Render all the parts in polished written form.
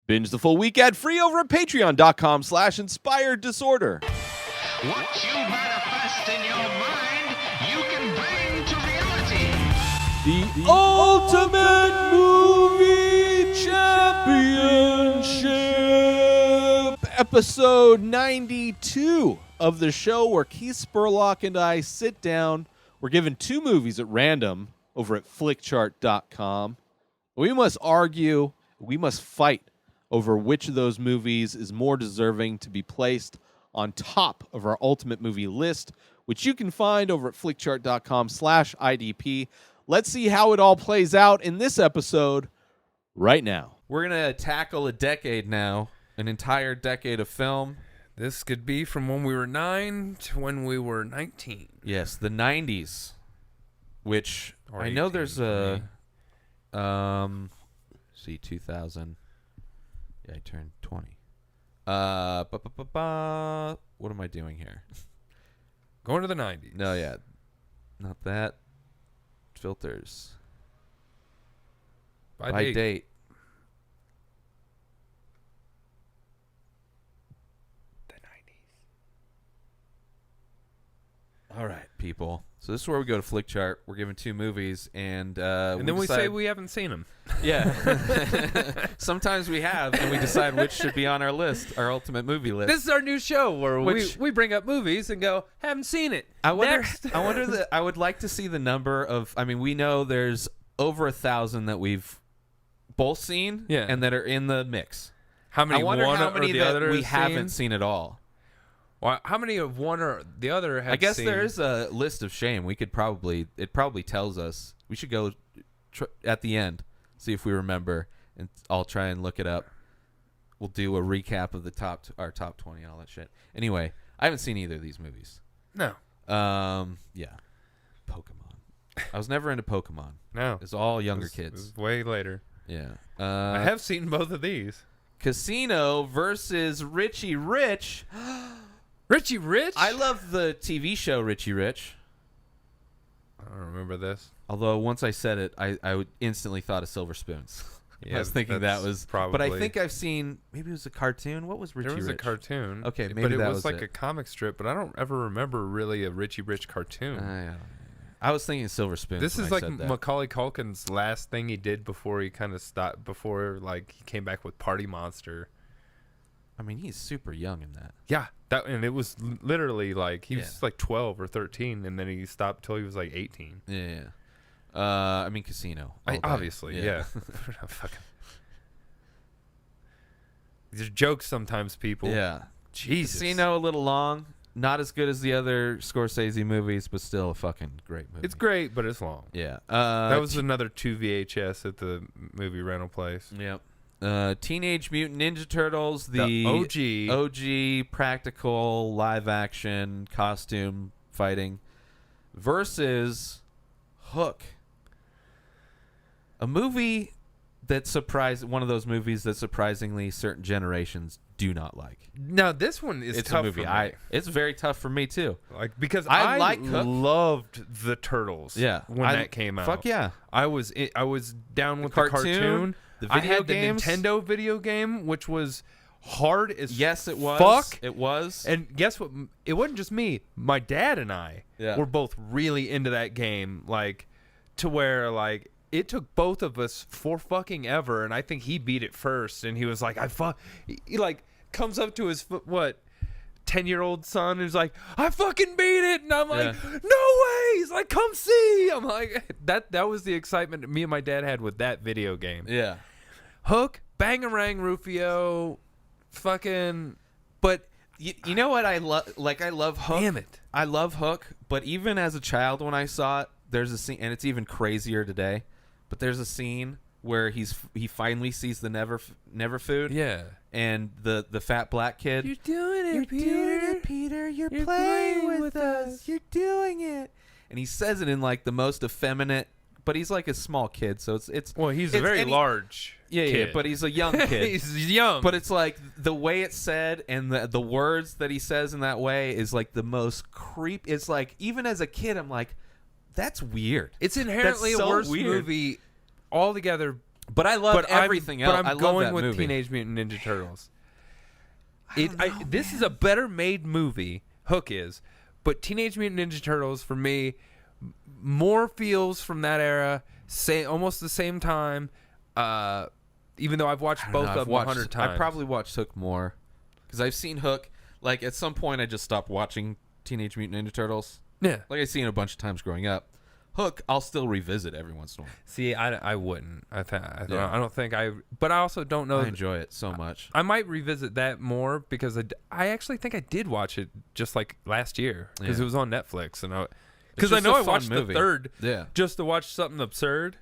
Binge the full week ad-free over at patreon.com/inspireddisorder. What you manifest in your mind, you can bring to reality. The Ultimate Movie Championship, episode 92 of the show where Keith Spurlock and I sit down. We're given two movies at random over at flickchart.com. We must argue, we must fight over which of those movies is more deserving to be placed on top of our ultimate movie list, which you can find over at flickchart.com/IDP. Let's see how it all plays out in this episode right now. We're going to tackle a decade now, an entire decade of film. This could be from when we were 9 to when we were 19. Yes, the 90s, which Or I know 18, there's a, 2000. Yeah, I turned 20. What am I doing here? Going to the 90s. No, yeah. Not that. Filters. By date. The 90s. All right, people. So this is where we go to Flickchart. We're given two movies, and And then we say we haven't seen them. Yeah. Sometimes we have, and we decide which should be on our list, our ultimate movie list. This is our new show where Which- we bring up movies and go, haven't seen it. I wonder. Next. I would like to see the number of. I mean, we know there's over 1,000 that we've both seen, Yeah. and that are in the mix. How many I wonder one how or many the that other we has haven't seen? seen at all. Well, how many of one or the other have I guess seen? there is a list of shame. We could probably. It probably tells us. We should go at the end, see if we remember, and I'll try and look it up. We'll do a recap of the our top 20 and all that shit. Anyway, I haven't seen either of these movies. No. Yeah. Pokemon. I was never into Pokemon. No. It's all younger It kids. was way later. Yeah. I have seen both of these. Casino versus Richie Rich. Richie Rich? I love the TV show Richie Rich. I don't remember this. Although once I said it, I instantly thought of Silver Spoons. Yeah, I was thinking that that's was probably. But I think I've seen, maybe it was a cartoon. What was Richie There was Rich? a cartoon. Okay, maybe but it that was was like it. a comic strip, but I don't ever remember really a Richie Rich cartoon. I was thinking Silver Spoons. This when is I like said that. Macaulay Culkin's last thing he did before he kind of stopped, before like he came back with Party Monster. I mean, he's super young in that. Yeah, and it was literally like he was Yeah. like 12 or 13, and then he stopped till he was like 18. Yeah. I mean, Casino. all day. Obviously, yeah. Fucking. These are jokes sometimes, people. Yeah. Jesus. Casino a little long. Not as good as the other Scorsese movies, but still a fucking great movie. It's great, but it's long. Yeah. That was another 2 VHS at the movie rental place. Yep. Teenage Mutant Ninja Turtles, The OG practical live action costume fighting versus Hook. A movie that one of those movies that surprisingly certain generations do not like. Now this one is It's tough a movie. for me. It's very tough for me too. Like because I I like Hook. loved the Turtles. Yeah. when that came out. Fuck yeah. I was down with the cartoon. The I video had games. the Nintendo video game, which was hard as Yes, it was. fuck. It was. And guess what? It wasn't just me. My dad and I were both really into that game, like to where like it took both of us for fucking ever, and I think he beat it first. And he was like, he like comes up to his 10-year-old son and is like, I fucking beat it, and I'm like, no way. He's like, come see. I'm like, that was the excitement me and my dad had with that video game. Yeah. Hook, Bangarang Rufio, fucking. But you know what I love? Like, I love Hook. Damn it. I love Hook, but even as a child when I saw it, there's a scene, and it's even crazier today, but there's a scene where he finally sees the never food. Yeah. And the fat black kid. You're doing it, Peter. Doing it, Peter. You're playing with us. You're doing it. And he says it in like the most effeminate, but he's like a small kid, so it's Well, he's it's, a very and he- large Yeah, kid. but he's a young kid. He's young. But it's like the way it's said and the words that he says in that way is like the most creep. It's like even as a kid, I'm like, that's weird. it's inherently That's so a worse weird. movie altogether But I love everything else. But I'm I love going that with movie. Teenage Mutant Ninja Turtles. This is a better made movie. Hook is, but Teenage Mutant Ninja Turtles for me, more feels from that era. Almost the same time. Even though I've watched both of them 100 times. I probably watched Hook more because I've seen Hook. Like at some point, I just stopped watching Teenage Mutant Ninja Turtles. Yeah, like I've seen it a bunch of times growing up. Hook, I'll still revisit every once in a while. See, I wouldn't. I don't think I. But I also don't know. I enjoy it so much. I might revisit that more because I actually think I did watch it just like last year because it was on Netflix and because I know I watched the third just to watch something absurd.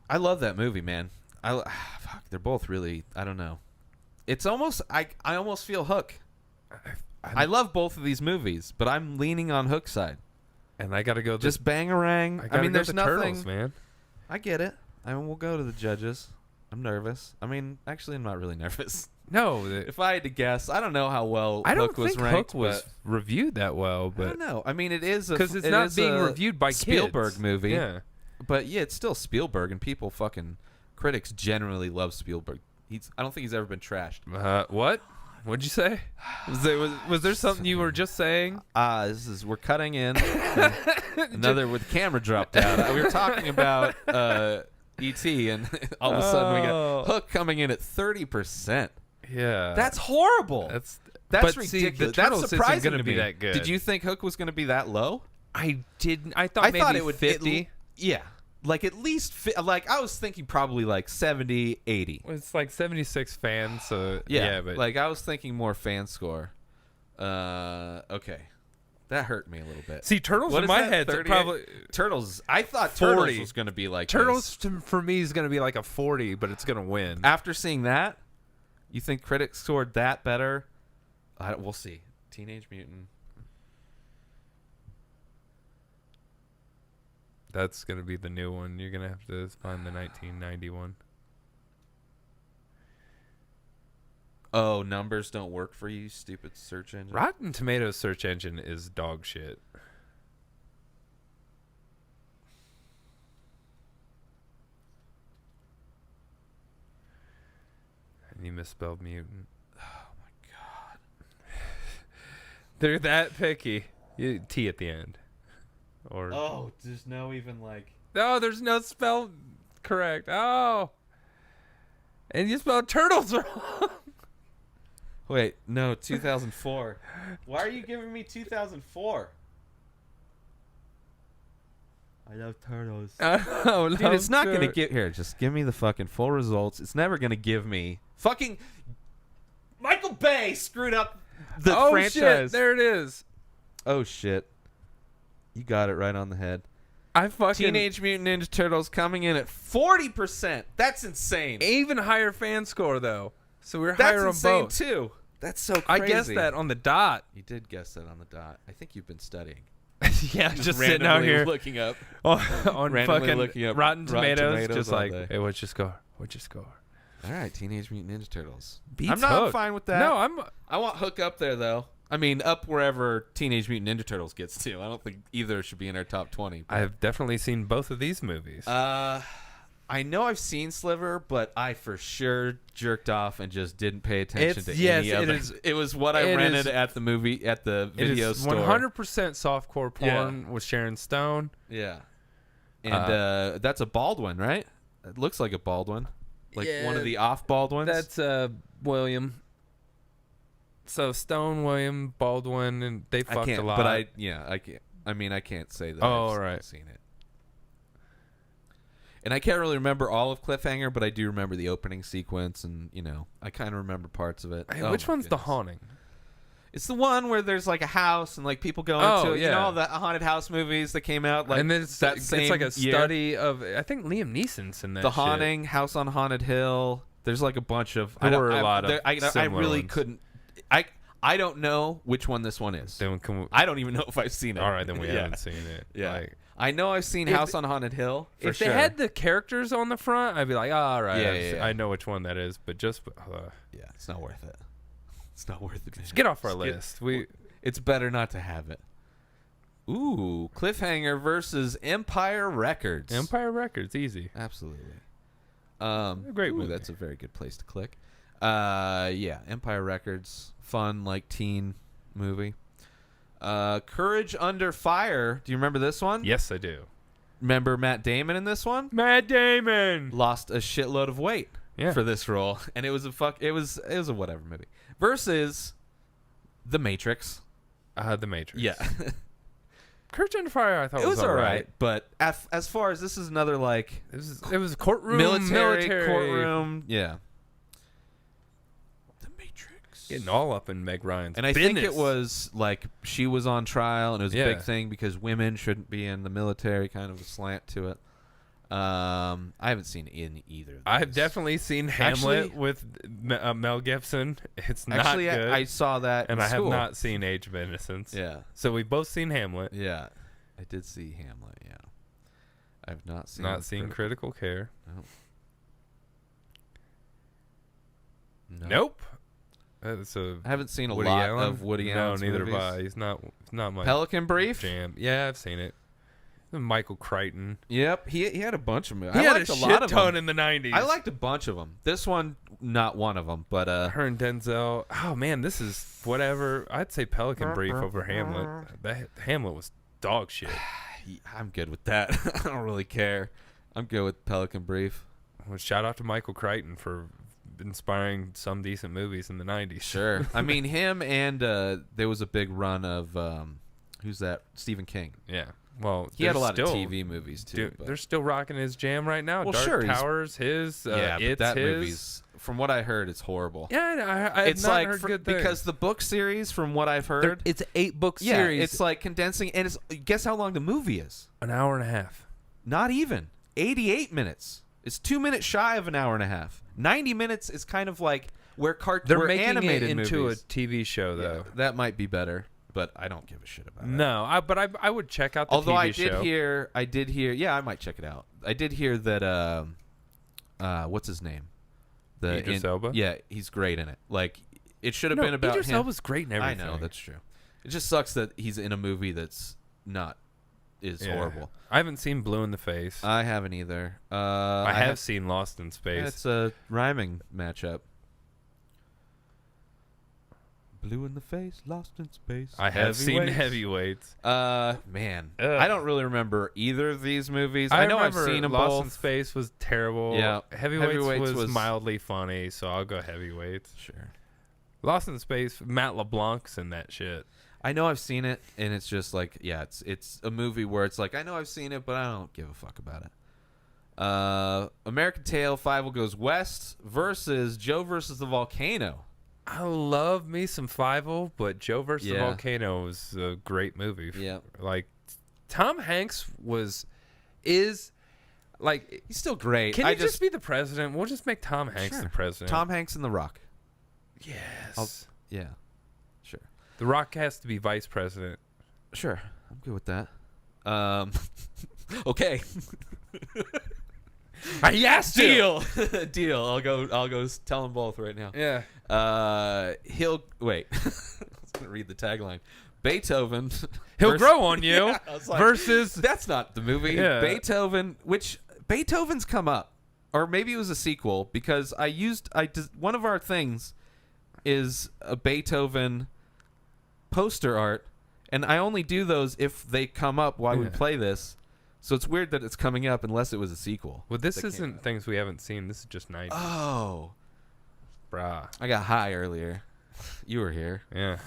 I love that movie, man. Fuck, they're both really. I don't know. It's almost I almost feel Hook. I love both of these movies, but I'm leaning on Hook's side. And I got to go. Just bangarang. I mean, there's nothing. Turtles, man. I get it. I mean, we'll go to the judges. I'm nervous. I mean, actually, I'm not really nervous. No. If I had to guess, I don't know how well Hook was ranked. Hook was reviewed that well, but I don't know. I mean, it is because it's not being reviewed by Spielberg kids. movie. Yeah. But yeah, it's still Spielberg, and critics generally love Spielberg. I don't think he's ever been trashed. What? What'd you say? Was there something you were just saying? We're cutting in another with camera dropped out. We were talking about E.T. and all of a sudden we got Hook coming in at 30%. Yeah, that's horrible. That's ridiculous. See, the that's surprising going to be that good. Did you think Hook was going to be that low? I didn't. I thought maybe it would 50. Yeah. Like at least, like I was thinking probably like 70, 80. Well, it's like 76 fans, so yeah. But like I was thinking more fan score. Okay, that hurt me a little bit. See, Turtles in my head probably Turtles. I thought 40. Turtles was going to be like Turtles for me is going to be like a 40, but it's going to win. After seeing that, you think critics scored that better? We'll see. Teenage Mutant. That's going to be the new one. You're going to have to find the 1991. Oh, numbers don't work for you, stupid search engine? Rotten Tomatoes search engine is dog shit. And you misspelled mutant. Oh, my God. They're that picky. T at the end. Or there's no even like. No, there's no spell correct. Oh, and you spelled turtles wrong. Wait, no, 2004. Why are you giving me 2004? I love turtles. Oh, dude, it's not gonna get here. Just give me the fucking full results. It's never gonna give me fucking. Michael Bay screwed up the franchise. Shit, there it is. Oh shit. You got it right on the head. Teenage Mutant Ninja Turtles coming in at 40%. That's insane. Even higher fan score though. So we're higher on both. That's insane too. That's so crazy. I guessed that on the dot. You did guess that on the dot. I think you've been studying. Yeah, just sitting out here looking up on fucking looking up Rotten Tomatoes just like, day. hey, what's your score? What's your score? All right, Teenage Mutant Ninja Turtles. I'm not fine with that. No, I want Hook up there though. I mean, up wherever Teenage Mutant Ninja Turtles gets to. I don't think either should be in our top 20. I've definitely seen both of these movies. I know I've seen Sliver, but I for sure jerked off and just didn't pay attention to any of it. It was what I rented at the video store. 100% softcore porn with Sharon Stone. Yeah. And that's a Baldwin, right? It looks like a Baldwin. Like one of the off Baldwins. That's William. So Stone, William, Baldwin, and they fucked a lot. But I can't. I mean, I can't say that I've seen it. And I can't really remember all of Cliffhanger, but I do remember the opening sequence, and I kind of remember parts of it. Hey, which one's The Haunting? It's the one where there's like a house and like people go into it. You know, all the haunted house movies that came out. Like, and then it's like a study of. I think Liam Neeson's in that. The Haunting, House on Haunted Hill. There's like a bunch of. There were a lot of. I really couldn't. I don't know which one this one is. Then I don't even know if I've seen it. All right, then we haven't seen it. Yeah, I know I've seen House on Haunted Hill. If they had the characters on the front, I'd be like, all right, I know which one that is. But just it's not worth it. It's not worth it. Man. Just get off our list. It's better not to have it. Ooh, Cliffhanger versus Empire Records. Empire Records, easy. Absolutely. Great movie. That's a very good place to click. Empire Records, fun like teen movie. Courage Under Fire. Do you remember this one? Yes, I do. Remember Matt Damon in this one? Matt Damon Lost a shitload of weight for this role, and it was a whatever movie. Versus The Matrix. The Matrix. Yeah. Courage Under Fire, I thought it was all right. But as far as this is another like it was a courtroom, military courtroom. Yeah. The Matrix. Getting all up in Meg Ryan's And I business. think it was like she was on trial, and it was a Yeah. big thing because women shouldn't be in the military. Kind of a slant to it. I haven't seen in either. Of I've these. definitely seen Hamlet with Mel Gibson. It's not Actually, good. I saw that, and in I have school. not seen Age of Innocence. Yeah, So we've both seen Hamlet. yeah, I did see Hamlet. Yeah, I've not seen. Not seen Critical Care. No. Nope. It's a I haven't seen a Woody lot Allen? of Woody No, Allen's neither movies. have I. He's not my Pelican Brief. jam. Yeah, I've seen it. Michael Crichton. Yep, he had a bunch of movies. He I had liked a lot shit of ton them. in the 90s. I liked a bunch of them. This one, not one of them, but her and Denzel. Oh man, this is whatever. I'd say Pelican Brief over Hamlet. That Hamlet was dog shit. I'm good with that. I don't really care. I'm good with Pelican Brief. Well, shout out to Michael Crichton for inspiring some decent movies in the 90s. Sure. I mean, him and there was a big run of who's that? Stephen King. Yeah. Well, He had a lot still, of TV movies too. Dude, but- they're still rocking his jam right now. Well, Dark sure, he's- Towers, his. yeah, It's but that his. movie's, from what I heard, it's horrible. Yeah, I have It's not like heard good things. because the book series, from what I've heard, It's an 8-book yeah, series. it's like condensing, and it's guess how long the movie is? an hour and a half. Not even 88 minutes. It's 2 minutes shy of an hour and a half. 90 minutes is kind of like where They're where making animated it into movies. a TV show, Yeah, though. that might be better, but I don't give a shit about it. No, but I would check out the Although TV show. I did hear, yeah, I might check it out. I did hear that, what's his name? Idris Elba? Yeah, he's great in it. Like, it should have been about Idris him. Elba's great in everything. I know, that's true. It just sucks that he's in a movie that's Yeah. horrible. I haven't seen Blue in the Face. I haven't either. I have seen Lost in Space. It's a rhyming matchup. Blue in the face, lost in space. I have seen Heavyweights. Heavyweights. Man, Ugh. I don't really remember either of these movies. I know I've remember seen them Lost both. in Space was terrible. Yeah. Heavyweights was mildly funny, so I'll go Heavyweights. Sure. Lost in Space, Matt LeBlanc's in that shit. I know I've seen it, and it's just like, yeah, it's a movie where it's like, I know I've seen it, but I don't give a fuck about it. American Tail, Five Goes West versus Joe versus the Volcano. I love me some Fievel, but Joe versus the Yeah. Volcano was a great movie. Yeah. Like, Tom Hanks is like, He's still great. can I he just be the president? We'll just make Tom Hanks Sure. the president. Tom Hanks and The Rock. Yes. Yeah, sure. The Rock has to be vice president. Sure, I'm good with that. Okay. He asked Deal. Deal. I'll go tell them both right now. Yeah. He'll wait. I was gonna read the tagline. Beethoven. He'll grow on you Yeah, I was like, versus that's not the movie. Yeah. Beethoven, which Beethoven's come up, or maybe it was a sequel because one of our things is a Beethoven poster art, and I only do those if they come up while we Yeah. play this. So it's weird that it's coming up unless it was a sequel. Well, this that came isn't out. things we haven't seen. This is just 90s. Oh, Brah. I got high earlier. You were here. Yeah.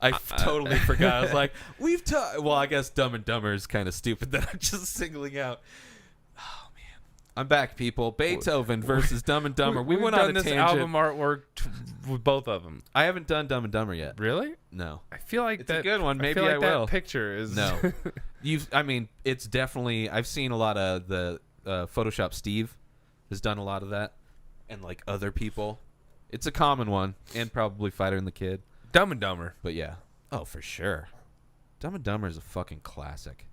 I totally forgot. I was like, well, I guess Dumb and Dumber is kind of stupid that I'm just singling out. Oh, man. I'm back, people. Beethoven versus Dumb and Dumber. We We've went done on a this tangent. album artwork with both of them. I haven't done Dumb and Dumber yet. Really? No. I feel like It's a that, good one. Maybe feel like I that will. picture is No. It's definitely, I've seen a lot of the Photoshop Steve has done a lot of that, and like other people. It's a common one, and probably Fighter and the Kid. Dumb and Dumber. But yeah. Oh, for sure. Dumb and Dumber is a fucking classic.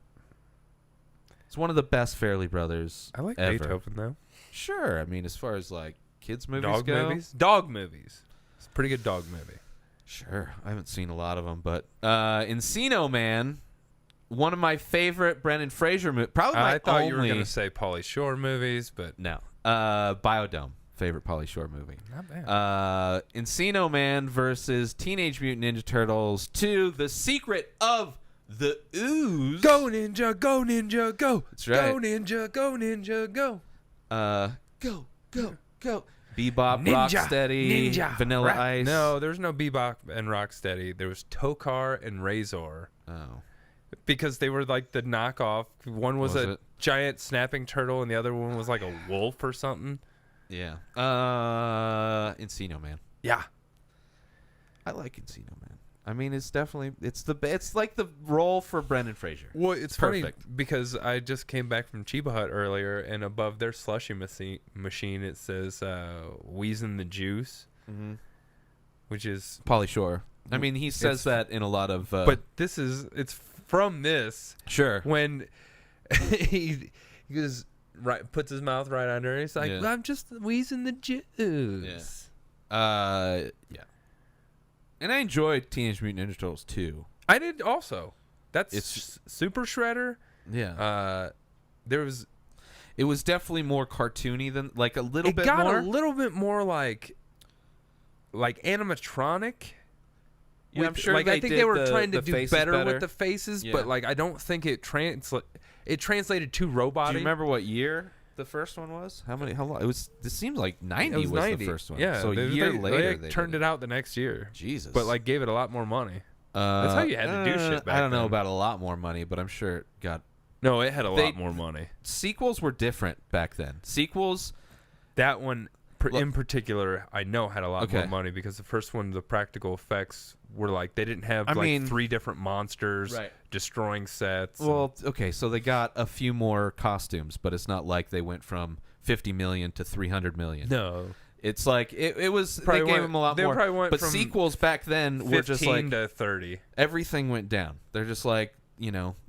It's one of the best Fairley Brothers I like ever. Beethoven though. Sure. I mean, as far as like kids movies Dog go. movies. Dog movies. It's a pretty good dog movie. Sure. I haven't seen a lot of them, but Encino Man One of my favorite Brendan Fraser movies. Probably my I thought only. you were gonna say Pauly Shore movies, but No. Biodome. Favorite Pauly Shore movie. not bad. Encino Man versus Teenage Mutant Ninja Turtles 2: The Secret of the Ooze. Go ninja, go ninja, go. That's right. Go ninja, go ninja, go. Go, go, go. Bebop, Ninja, Rocksteady, ninja, Vanilla Ice. No, there's no Bebop and Rocksteady. There was Tokar and Razor. Oh. Because they were like the knockoff. One was a it? giant snapping turtle, and the other one was like a wolf or something. Yeah. Encino Man. Yeah. I like Encino Man. I mean, it's definitely it's like the role for Brendan Fraser. Well, it's Perfect. funny because I just came back from Chiba Hut earlier, and above their slushy machine it says "Wheezin' the Juice," which is. Pauly Shore. I mean, he says that in a lot of. But it's from this sure. when he goes puts his mouth right under it. He's like, Yeah. I'm just wheezing the juice. Yeah. And I enjoyed Teenage Mutant Ninja Turtles 2. I did also. That's It's- Super Shredder. Yeah. There was. It was definitely more cartoony than like a little It bit got more. a little bit more like animatronic. Yeah, I'm sure like they I think did they were the- trying to the do faces better better. with the faces, Yeah. but like I don't think it translated too robot. Do you remember what year the first one was? How long? It was. This seems like 90 was 90. the first one. Yeah, So a year later they turned it out the next year. Jesus. But like gave it a lot more money. That's how you had to do shit back I don't know then. about a lot more money, but I'm sure it got. No, it had a They- lot more money. Sequels were different back then. Sequels. That one in particular, I know had a lot more Okay. money because the first one, the practical effects were like they didn't have I like mean- 3 different monsters Right. destroying sets. Well, okay, so they got a few more costumes, but it's not like they went from 50 million to 300 million. no, It's like it was. Probably they gave went- them a lot they more. probably went But from sequels back then were 15 just like to 30. everything went down. They're just like,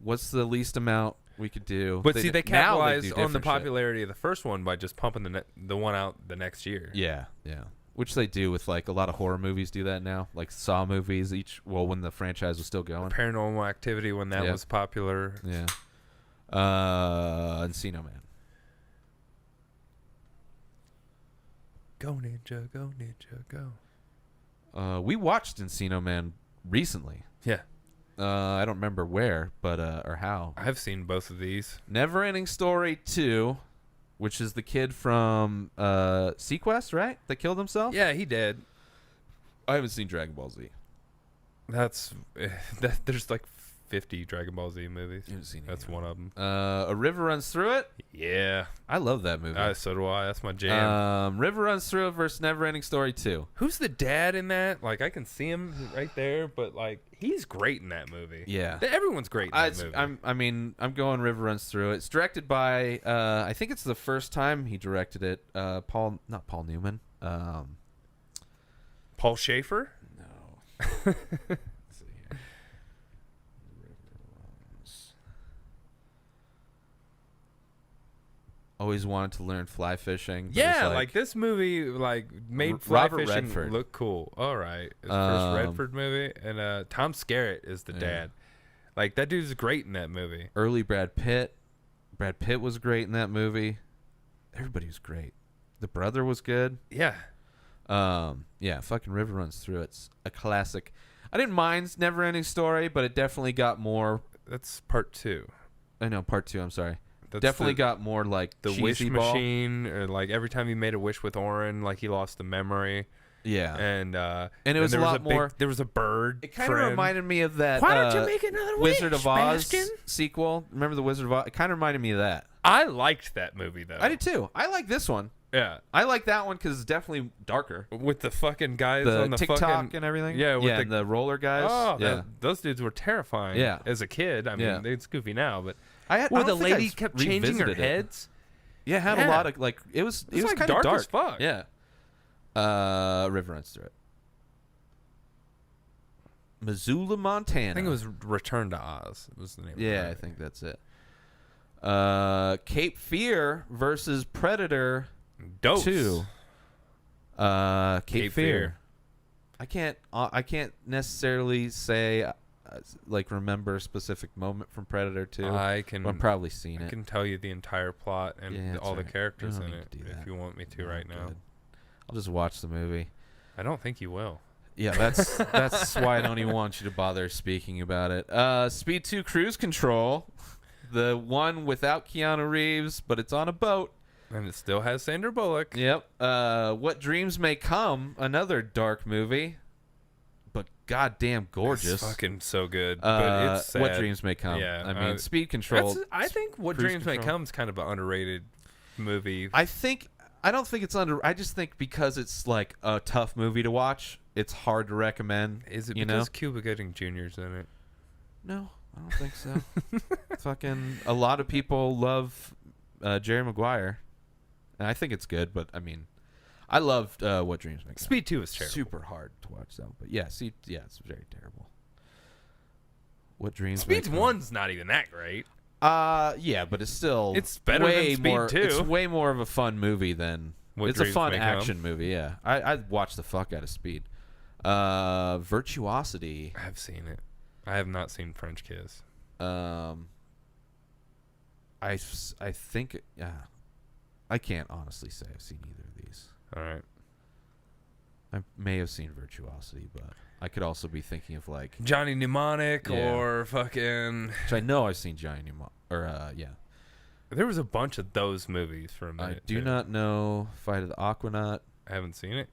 what's the least amount we could do? But see, they now do capitalized on the different shit. popularity of the first one by just pumping the one out the next year. Yeah, yeah. Which they do with like a lot of horror movies do that now, like Saw movies. When the franchise was still going. Paranormal Activity when that Yeah. was popular. Yeah. Encino Man. Go ninja, go ninja, go. We watched Encino Man recently. Yeah, I don't remember where, but or how. I've seen both of these. Neverending Story 2, which is the kid from Sequest, right? That killed himself? Yeah, he did. I haven't seen Dragon Ball Z. That's there's like 50 Dragon Ball Z movies. You haven't seen That's any one of them. A River Runs Through It. Yeah, I love that movie. so do I. That's my jam. River Runs Through It versus Neverending Story 2. Who's the dad in that? Like I can see him right there, but like he's great in that movie. Yeah. Everyone's great in that movie. I'm going River Runs Through It. It's directed by I think it's the first time he directed it. Not Paul Newman. Paul Schaefer? No. Let's see here. River Runs. Always wanted to learn fly fishing. but Yeah, it's like this movie made fly Robert fishing Redford. look cool. All right. It's the first Redford movie. And Tom Skerritt is the dad. Like that dude's great in that movie. early Brad Pitt. Brad Pitt was great in that movie. Everybody was great. The brother was good. Yeah. Yeah, fucking River Runs Through It's a classic. I didn't mind Neverending Story, but it definitely got more. That's part 2. I know, part 2. I'm sorry. That's Definitely got more like the wish cheesy ball. machine, or like every time he made a wish with Orin, like he lost the memory. Yeah, And it was there a lot more. There was a bird. It kind of friend. reminded me of that. Why don't you make another Wizard wish, of Oz Baskin? sequel? Remember the Wizard of Oz? It kind of reminded me of that. I liked that movie though. I did too. I like this one. Yeah. I like that one because it's definitely darker. With the fucking guys The on the TikTok fucking and everything. Yeah, with and the roller guys. Oh, yeah. those dudes were terrifying. Yeah. As a kid, I mean, Yeah. it's goofy now, but I where the don't think lady I've kept changing her revisited it. heads. Yeah, it had a Yeah. lot of like it was like kind of dark dark as fuck. Yeah. River Runs Through It. Missoula, Montana. I think it was Return to Oz. It was the name. Yeah, of I it. think that's it. Cape Fear versus Predator Dose. 2. Cape Cape Fear. Fear. I can't necessarily say like remember a specific moment from Predator 2. I can. I've probably seen I it. can tell you the entire plot and Yeah, all the right. characters I don't in need it to do if that. you want me to No, right I'm now. good. I'll just watch the movie. I don't think you will. Yeah, that's why I don't even want you to bother speaking about it. Speed 2 Cruise Control, the one without Keanu Reeves, but it's on a boat. And it still has Sandra Bullock. Yep. What Dreams May Come, another dark movie, but goddamn gorgeous. It's fucking so good. But it's sad. What Dreams May Come. Yeah, I mean, Speed Control. I think What Cruise Dreams May Control. Come is kind of an underrated movie. I don't think it's under. I just think because it's like a tough movie to watch, it's hard to recommend. Is it you because know? Cuba Gooding Jr.'s in it? No, I don't think so. Fucking a lot of people love Jerry Maguire, and I think it's good. But I mean, I loved What Dreams May Come. Speed 2 is terrible. Super hard to watch though. But yeah, it's very terrible. What Dreams May Speed Come. 1's not even that great. Yeah, but it's still It's better way than Speed more, 2. It's way more of a fun movie than What it's a Dreams fun May action Come. movie. Yeah, I'd watch the fuck out of Speed. Virtuosity. I've seen it. I have not seen French Kiss. I think I can't honestly say I've seen either of these. All right. I may have seen Virtuosity, but I could also be thinking of like, Johnny Mnemonic Yeah. or fucking... which I know I've seen Johnny Mnemonic, or yeah. There was a bunch of those movies for a minute. I do too. not know Fight of the Aquanaut. I haven't seen it.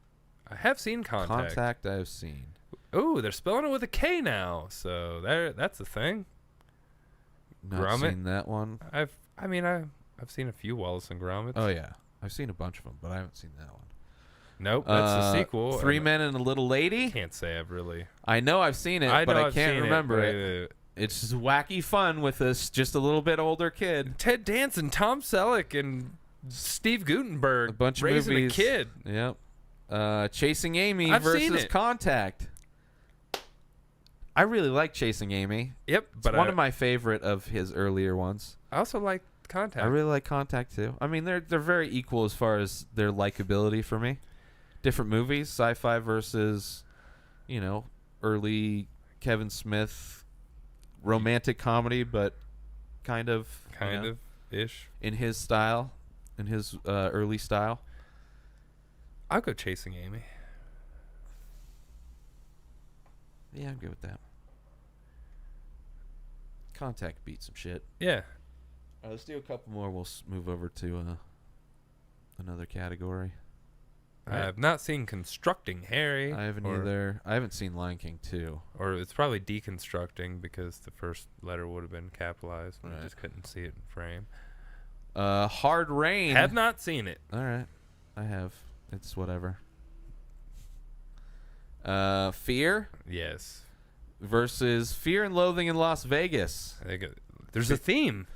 I have seen Contact. Contact I have seen. Ooh, they're spelling it with a K now, so that's a thing. Not Gromit? seen that one. I've seen a few Wallace and Gromit. Oh yeah, I've seen a bunch of them, but I haven't seen that one. Nope, that's the sequel. Three and Men and a Little Lady. I can't say I've really. I know I've seen it, I but know I I've can't seen remember it. it. It's just wacky fun with this just a little bit older kid. Ted Danson, Tom Selleck, and Steve Guttenberg A bunch of raising movies. a kid. Yep. Chasing Amy I've seen versus it. Contact. I really like Chasing Amy. Yep, It's but one of my favorite of his earlier ones. I also like Contact. I really like Contact too. I mean, they're very equal as far as their likability for me. Different movies, sci-fi versus, early Kevin Smith, romantic comedy, but kind of ish. in his style, in his early style. I'll go Chasing Amy. Yeah, I'm good with that. Contact beat some shit. Yeah. All right, let's do a couple more. We'll move over to another category. I have not seen Constructing Harry. I haven't or, either. I haven't seen Lion King 2. Or it's probably Deconstructing because the first letter would have been capitalized and I Right. just couldn't see it in frame. Hard Rain. Have not seen it. All right. I have. It's whatever. Fear Yes. versus Fear and Loathing in Las Vegas. I think there's a theme.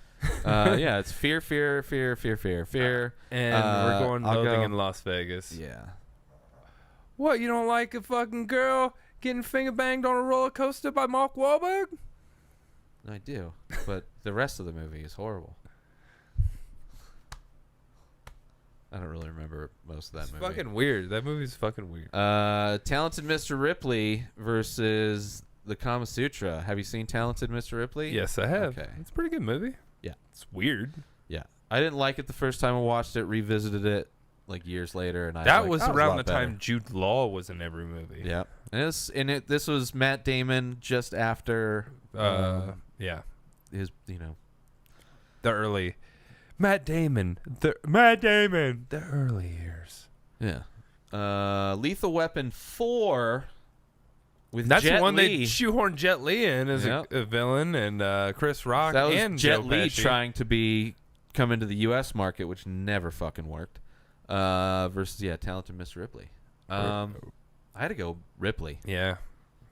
Yeah, it's fear. And we're going I'll Loathing go- in Las Vegas. Yeah. What, you don't like a fucking girl getting finger banged on a roller coaster by Mark Wahlberg? I do. But the rest of the movie is horrible. I don't really remember most of that It's movie. fucking weird. That movie's fucking weird. Talented Mr. Ripley versus The Kama Sutra. Have you seen Talented Mr. Ripley? Yes, I have. Okay. It's a pretty good movie. Yeah. It's weird. Yeah. I didn't like it the first time I watched it, revisited it like years later, and That was was like, around a the lot time better. Jude Law was in every movie. Yeah. And this was Matt Damon just after Yeah. his, The early Matt Damon. The early years. yeah. Lethal Weapon 4 with That's Jet the one Li. they shoehoorned Jet Li in as Yep. a villain, and Chris Rock That was and Jet Joe Li Pesci. trying to come into the U.S. market, which never fucking worked. Versus Talented Miss Ripley. I had to go Ripley. Yeah.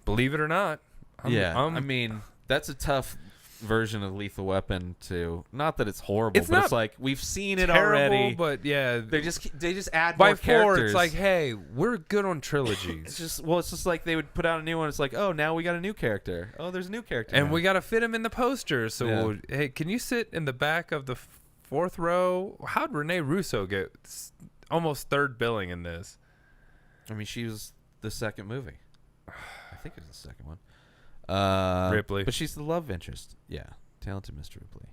Believe it or not. I mean, that's a tough version of Lethal Weapon too. Not that it's horrible, It's but not it's like we've seen it terrible, already. but yeah. They just add By more 4, characters. it's like, hey, we're good on trilogies. it's just like they would put out a new one. It's like, oh, now we got a new character. Oh, there's a new character, and now. we got to fit him in the poster. So, Yeah. hey, can you sit in the back of the fourth row? How'd Rene Russo get almost third billing in this? I mean, she was the second movie. I think it was the second one. Ripley. But she's the love interest. Yeah, talented Mr. Ripley.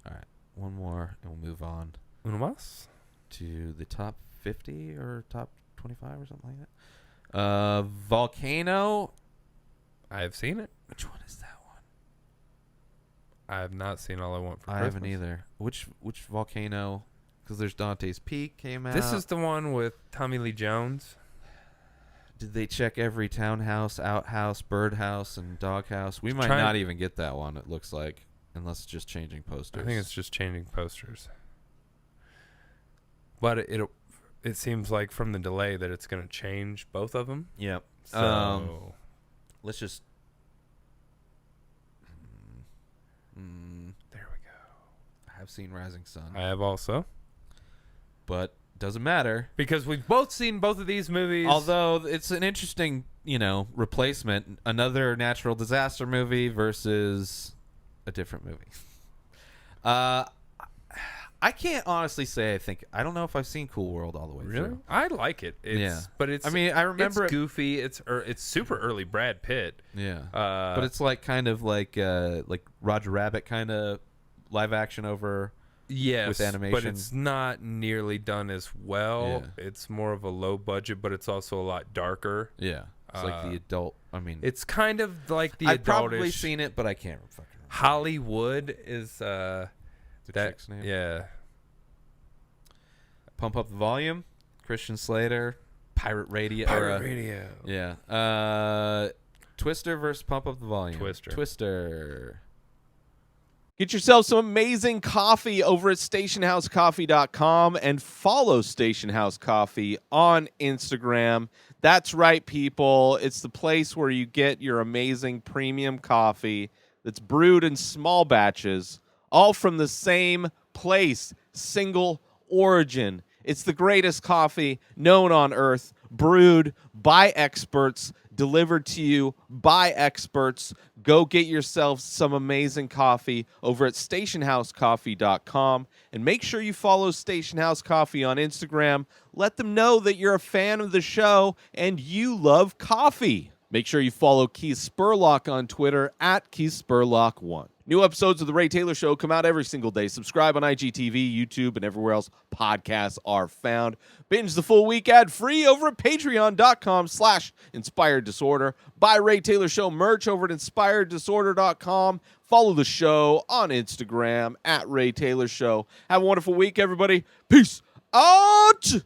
All right, one more, and we'll move on Uno más? to the top 50 or top 25 or something like that. Volcano. I have seen it. Which one is that one? I have not seen All I Want for I Christmas. haven't either. Which Volcano? Because there's Dante's Peak came out. This is the one with Tommy Lee Jones. Did they check every townhouse, outhouse, birdhouse, and doghouse? We might Trying- not even get that one, it looks like, unless it's just changing posters. I think it's just changing posters. But it seems like from the delay that it's going to change both of them. Yep. So Let's just... there we go. I have seen Rising Sun, I have also. but doesn't matter. Because we've both seen both of these movies. Although it's an interesting, replacement. Another natural disaster movie versus a different movie. I can't honestly say I don't know if I've seen Cool World all the way Really? through. I like it. But it's. I mean, I remember it's goofy. It's super early Brad Pitt. Yeah. But it's like kind of like Roger Rabbit kind of live action over. Yes, with animation. but it's not nearly done as well. Yeah. It's more of a low budget, but it's also a lot darker. Yeah. It's like the adult. I mean, It's kind of like the I've adultish. probably seen it, but I can't fucking remember. Hollywood is The chick's name? Yeah. Pump Up the Volume. Christian Slater. Pirate Radio. Pirate Radio. Yeah. Twister versus Pump Up the Volume. Twister. Get yourself some amazing coffee over at stationhousecoffee.com and follow Station House Coffee on Instagram. That's right, people. It's the place where you get your amazing premium coffee that's brewed in small batches, all from the same place, single origin. It's the greatest coffee known on earth, brewed by experts, delivered to you by experts. Go get yourself some amazing coffee over at stationhousecoffee.com and make sure you follow Station House Coffee on Instagram. Let them know that you're a fan of the show and you love coffee. Make sure you follow Keith Spurlock on Twitter at Keith Spurlock1. New episodes of The Ray Taylor Show come out every single day. Subscribe on IGTV, YouTube, and everywhere else podcasts are found. Binge the full week ad-free over at patreon.com/Inspired Disorder. Buy Ray Taylor Show merch over at inspireddisorder.com. Follow the show on Instagram at Ray Taylor Show. Have a wonderful week, everybody. Peace out!